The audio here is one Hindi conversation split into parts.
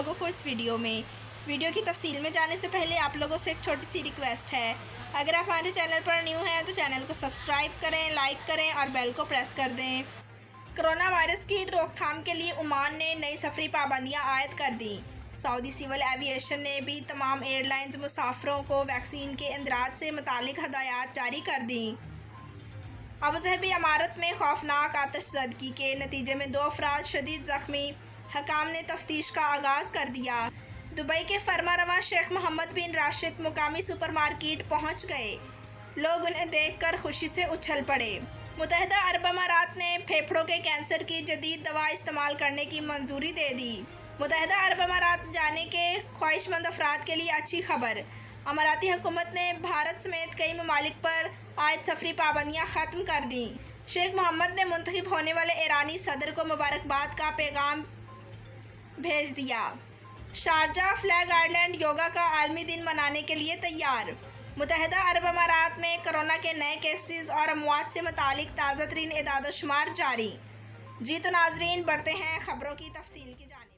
लोगों को इस वीडियो की तफसील में जाने से पहले आप लोगों से एक छोटी सी रिक्वेस्ट है। अगर आप हमारे चैनल पर न्यू हैं तो चैनल को सब्सक्राइब करें, लाइक करें और बेल को प्रेस कर दें। कोरोना वायरस की रोकथाम के लिए ओमान ने नई सफरी पाबंदियां आयद कर दी। सऊदी सिविल एविएशन ने भी तमाम एयरलाइंस मुसाफिरों को वैक्सीन के इंदराज से मुतालिक हदायत जारी कर दी। अबूधाबी इमारत में खौफनाक आतिशज़दगी के नतीजे में 2 अफराद शदीद ज़ख्मी। हकाम ने तफ्तीश का आगाज़ कर दिया। दुबई के फरमारवा शेख मोहम्मद बिन राशिद मुकामी सुपरमार्केट पहुंच गए। लोग उन्हें देखकर खुशी से उछल पड़े। मुत्तहिदा अरब अमारात ने फेफड़ों के कैंसर की जदीद दवा इस्तेमाल करने की मंजूरी दे दी। मुत्तहिदा अरब अमारात जाने के ख्वाहिशमंद अफराद के लिए अच्छी खबर। अमाराती हुकूमत ने भारत समेत कई ममालिक पर आयद सफरी पाबंदियाँ ख़त्म कर दी। शेख मोहम्मद ने मुंतखब होने वाले ईरानी सदर को मुबारकबाद का पैगाम भेज दिया। शारजा फ्लैग आइलैंड योगा का आलमी दिन मनाने के लिए तैयार। मुत्तहिदा अरब अमारात में कोरोना के नए केसेस और अमवात से मुतालिक ताज़ा तरीन एदाद-ओ-शुमार जारी। जी तो नाजरीन, बढ़ते हैं खबरों की तफसील की जानिब।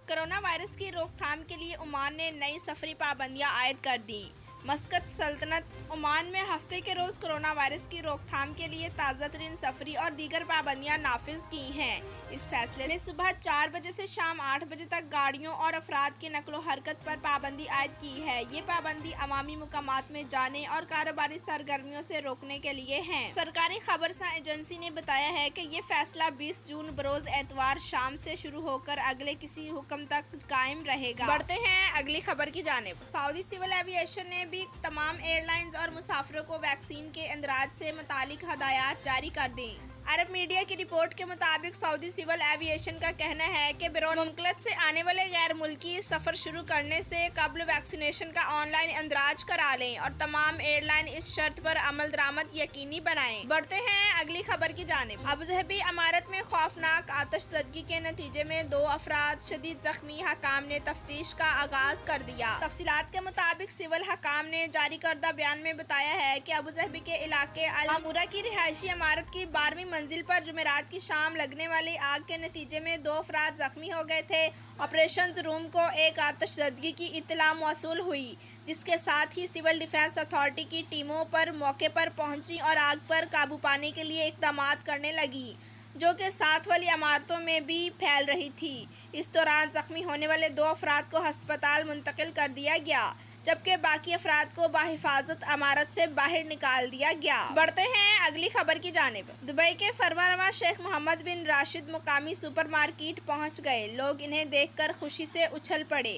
कोरोना वायरस की रोकथाम के लिए ओमान ने नई सफरी पाबंदियां आयद कर दी। मस्कत सल्तनत ओमान में हफ्ते के रोज़ कोरोना वायरस की रोकथाम के लिए ताज़ा तरीन सफरी और दीगर पाबंदियां नाफिज की हैं। इस फैसले ने सुबह 4 बजे से शाम 8 बजे तक गाड़ियों और अफराद की नकलो हरकत पर पाबंदी आयद की है। ये पाबंदी अवामी मुकामात में जाने और कारोबारी सरगर्मियों से रोकने के लिए है। सरकारी खबरसां एजेंसी ने बताया है कि ये फैसला 20 जून बरोज एतवार शाम से शुरू होकर अगले किसी हुक्म तक कायम रहेगा। बढ़ते हैं अगली खबर की जानिब। सऊदी सिविल एविएशन ने भी तमाम एयरलाइंस और मुसाफिरों को वैक्सीन के इंदराज से मुतालिक हदायत जारी कर दी। अरब मीडिया की रिपोर्ट के मुताबिक सऊदी सिविल एविएशन का कहना है कि बैरून मुल्क से आने वाले गैर मुल्की सफ़र शुरू करने से कबल वैक्सीनेशन का ऑनलाइन इंदराज करा लें और तमाम एयरलाइन इस शर्त पर अमल दरामद यकीनी बनाएं। बढ़ते हैं अगली खबर की जानिब। अबूधाबी इमारत में खौफनाक आतिशज़दगी के नतीजे में 2 अफराद शदीद जख्मी। हकाम ने तफ्तीश का आगाज कर दिया। तफसीलात के मुताबिक सिविल हकाम ने जारी करदा बयान में बताया है कि अबूधाबी के इलाके अल अमूरा की रिहायशी इमारत की 12वीं मंजिल पर जुमेरात की शाम लगने वाली आग के नतीजे में 2 अफराद जख्मी हो गए थे। ऑपरेशन रूम को एक आतिशज़दगी की इत्तला मौसूल हुई, जिसके साथ ही सिविल डिफेंस अथॉरिटी की टीमों पर मौके पर पहुंची और आग पर काबू पाने के लिए इक़दामात करने लगी, जो कि साथ वाली इमारतों में भी फैल रही थी। इस दौरान जख्मी होने वाले 2 अफराद को हस्पताल मुंतकिल कर दिया गया, जबकि बाकी अफराद को बाहिफाजत इमारत से बाहर निकाल दिया गया। बढ़ते हैं अगली खबर की जानिब। दुबई के फरमानरवा शेख मोहम्मद बिन राशिद मुकामी सुपरमार्केट पहुंच गए। लोग इन्हें देखकर खुशी से उछल पड़े।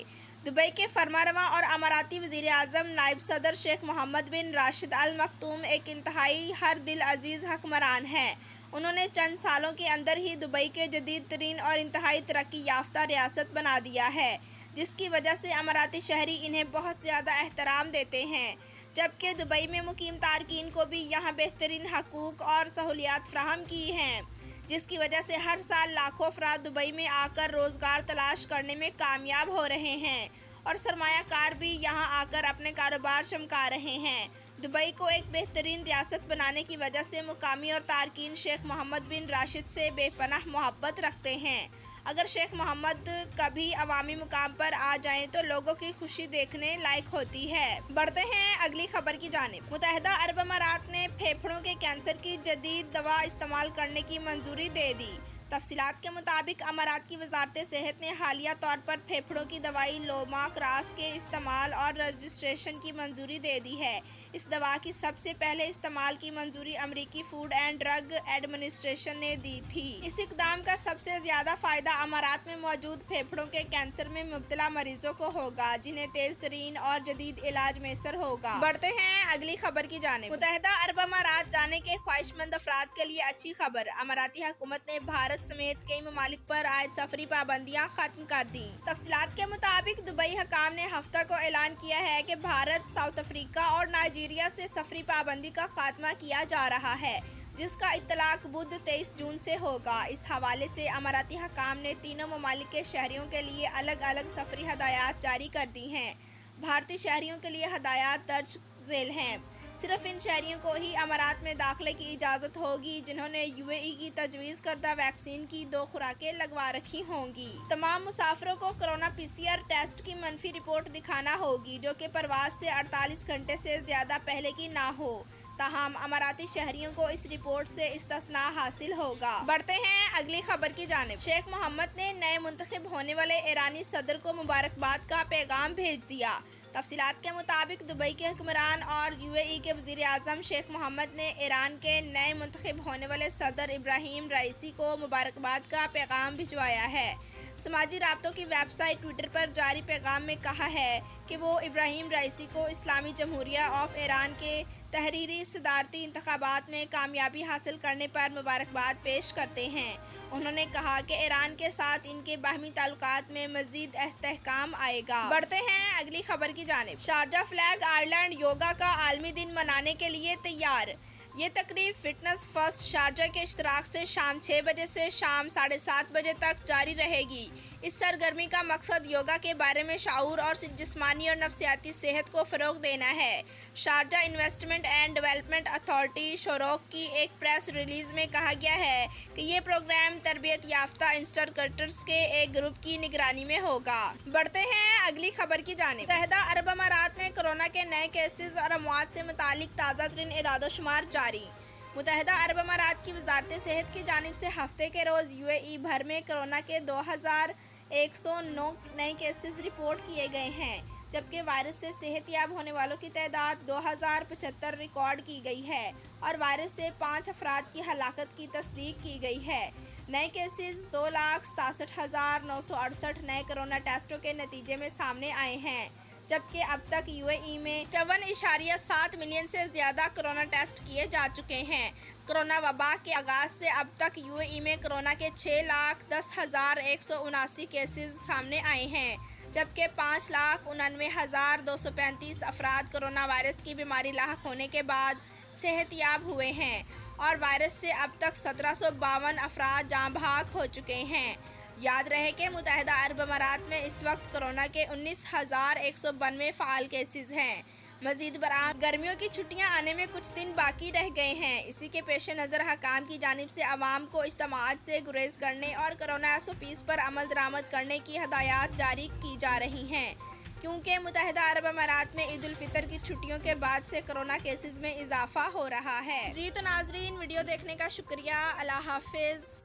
दुबई के फरमानरवा और अमाराती वज़ीर आज़म नायब सदर शेख मोहम्मद बिन राशिद अल मखतूम एक इंतहाई हर दिल अजीज़ हुक्मरान हैं। उन्होंने चंद सालों के अंदर ही दुबई के जदीद तरीन और इंतहाई तरक्की याफ्ता रियासत बना दिया है, जिसकी वजह से अमाराती शहरी इन्हें बहुत ज़्यादा एहतराम देते हैं, जबकि दुबई में मुकीम तारकीन को भी यहाँ बेहतरीन हकूक़ और सहूलियात फ़राहम की हैं, जिसकी वजह से हर साल लाखों अफराद दुबई में आकर रोज़गार तलाश करने में कामयाब हो रहे हैं और सरमायाकार भी यहाँ आकर अपने कारोबार चमका रहे हैं। दुबई को एक बेहतरीन रियासत बनाने की वजह से मुकामी और तारकीन शेख मोहम्मद बिन राशिद से बेपनाह मोहब्बत रखते हैं। अगर शेख मोहम्मद कभी अवामी मुकाम पर आ जाएं तो लोगों की खुशी देखने लायक होती है। बढ़ते हैं अगली खबर की जानिब। मुत्तहिदा अरब अमारात ने फेफड़ों के कैंसर की जदीद दवा इस्तेमाल करने की मंजूरी दे दी। तफसीलात के मुताबिक अमारात की वजारत सेहत ने हालिया तौर पर फेफड़ों की दवाई लोमाक्रास के इस्तेमाल और रजिस्ट्रेशन की मंजूरी दे दी है। इस दवा की सबसे पहले इस्तेमाल की मंजूरी अमरीकी फूड एंड ड्रग एडमिनिस्ट्रेशन ने दी थी। इस इकदाम का सबसे ज्यादा फायदा अमारात में मौजूद फेफड़ों के कैंसर में मुब्तला मरीजों को होगा, जिन्हें तेज तरीन और जदीद इलाज मैसर होगा। बढ़ते हैं अगली खबर की जानिब। मुत्तहिदा अरब अमारात जाने के ख्वाहिशमंद अफराद के लिए अच्छी खबर। अमाराती हुकूमत ने भारत समेत कई ममालिक पर आयद सफरी पाबंदियां खत्म कर दी। तफसीलात के मुताबिक दुबई हकाम ने हफ्ता को ऐलान किया है कि भारत, साउथ अफ्रीका और नाइजीरिया से सफरी पाबंदी का खात्मा किया जा रहा है, जिसका इत्तलाक बुध 23 जून से होगा। इस हवाले से अमाराती हकाम ने तीनों ममालिक के शहरियों के लिए अलग अलग सफरी हदायत जारी कर दी हैं। भारतीय शहरियों के लिए हदायत दर्ज झेल हैं। सिर्फ इन शहरियों को ही अमारात में दाखिले की इजाज़त होगी जिन्होंने यूएई की तजवीज़ करदा वैक्सीन की 2 खुराकें लगवा रखी होंगी। तमाम मुसाफिरों को कोरोना पीसीआर टेस्ट की मनफी रिपोर्ट दिखाना होगी जो कि परवाज से 48 घंटे से ज़्यादा पहले की ना हो। ताहम अमाराती शहरियों को इस रिपोर्ट से इस्तिस्ना हासिल होगा। बढ़ते हैं अगली खबर की जानिब। शेख मोहम्मद ने नए मुंतखब होने वाले ईरानी सदर को मुबारकबाद का पैगाम भेज दिया। तफसीलात के मुताबिक दुबई के हुक्मरान और यूएई के वज़ीर आज़म शेख मोहम्मद ने ईरान के नए मुंतखब होने वाले सदर इब्राहिम राइसी को मुबारकबाद का पैगाम भिजवाया है। समाजी राब्तों की वेबसाइट ट्विटर पर जारी पैगाम में कहा है कि वो इब्राहिम राइसी को इस्लामी जमहूरिया ऑफ ईरान के तहरीरी सदारती इंतखाबात में कामयाबी हासिल करने पर मुबारकबाद पेश करते हैं। उन्होंने कहा कि ईरान के साथ इनके बाहमी ताल्लुकात में मज़ीद इस्तेहकाम आएगा। बढ़ते हैं अगली खबर की जानिब। शारजा फ्लैग आयरलैंड योगा का आलमी दिन मनाने के लिए तैयार। ये तकरीब फिटनेस फर्स्ट शारजा के इश्तराक से शाम 6 बजे से शाम 7:30 बजे तक जारी रहेगी। इस सरगर्मी का मकसद योगा के बारे में शाऊर और जिस्मानी और नफ्सियाती सेहत को फ़रोग देना है। Sharjah investment and development authority Shurooq की एक प्रेस रिलीज़ में कहा गया है कि ये प्रोग्राम तरबियत याफ्ता इंस्ट्रक्टर्स के एक ग्रुप की निगरानी में होगा। बढ़ते हैं अगली खबर की जानिब। मुत्तहिदा अरब अमारात में कोरोना के नए केसेस और अमवात से मुतालिक ताज़ा तरीन एदाद-ओ-शुमार जारी। मुत्तहिदा अरब अमारात की वजारत सेहत की जानिब से हफ्ते के रोज़ यूएई भर में कोरोना के 2109 नए केसेस रिपोर्ट किए गए हैं, जबकि वायरस से सेहतयाब होने वालों की तादाद 2075 रिकॉर्ड की गई है और वायरस से 5 अफराद की हलाकत की तस्दीक की गई है। नए केसेस 2,67,968 नए कोरोना टेस्टों के नतीजे में सामने आए हैं, जबकि अब तक यूएई में 54.7 मिलियन से ज़्यादा कोरोना टेस्ट किए जा चुके हैं। कोरोना वबा के आगाज़ से अब तक यूएई में कोरोना के 6,10,179 केसेस सामने आए हैं, जबकि 5,99,235 अफराद कोरोना वायरस की बीमारी लाहक होने के बाद सेहतयाब हुए हैं और वायरस से अब तक 1752 अफराद जाँ बहक हो चुके हैं। याद रहे कि मुत्तहिदा अरब अमारात में इस वक्त कोरोना के 19,192 फ़ाल केसेस हैं। मज़ीद बरां गर्मियों की छुट्टियां आने में कुछ दिन बाकी रह गए हैं। इसी के पेश नज़र हकाम की जानिब से आवाम को इज्तिमाअत से गुरेज करने और कोरोना SOPs पर अमल दरामद करने की हदायत जारी की जा रही हैं, क्योंकि मुत्तहिदा अरब अमारात में ईद उल फितर की छुट्टियों के बाद से कोरोना केसेस में इजाफा हो रहा है। जी तो नाजरीन, वीडियो देखने का शुक्रिया। अल्लाह हाफिज़।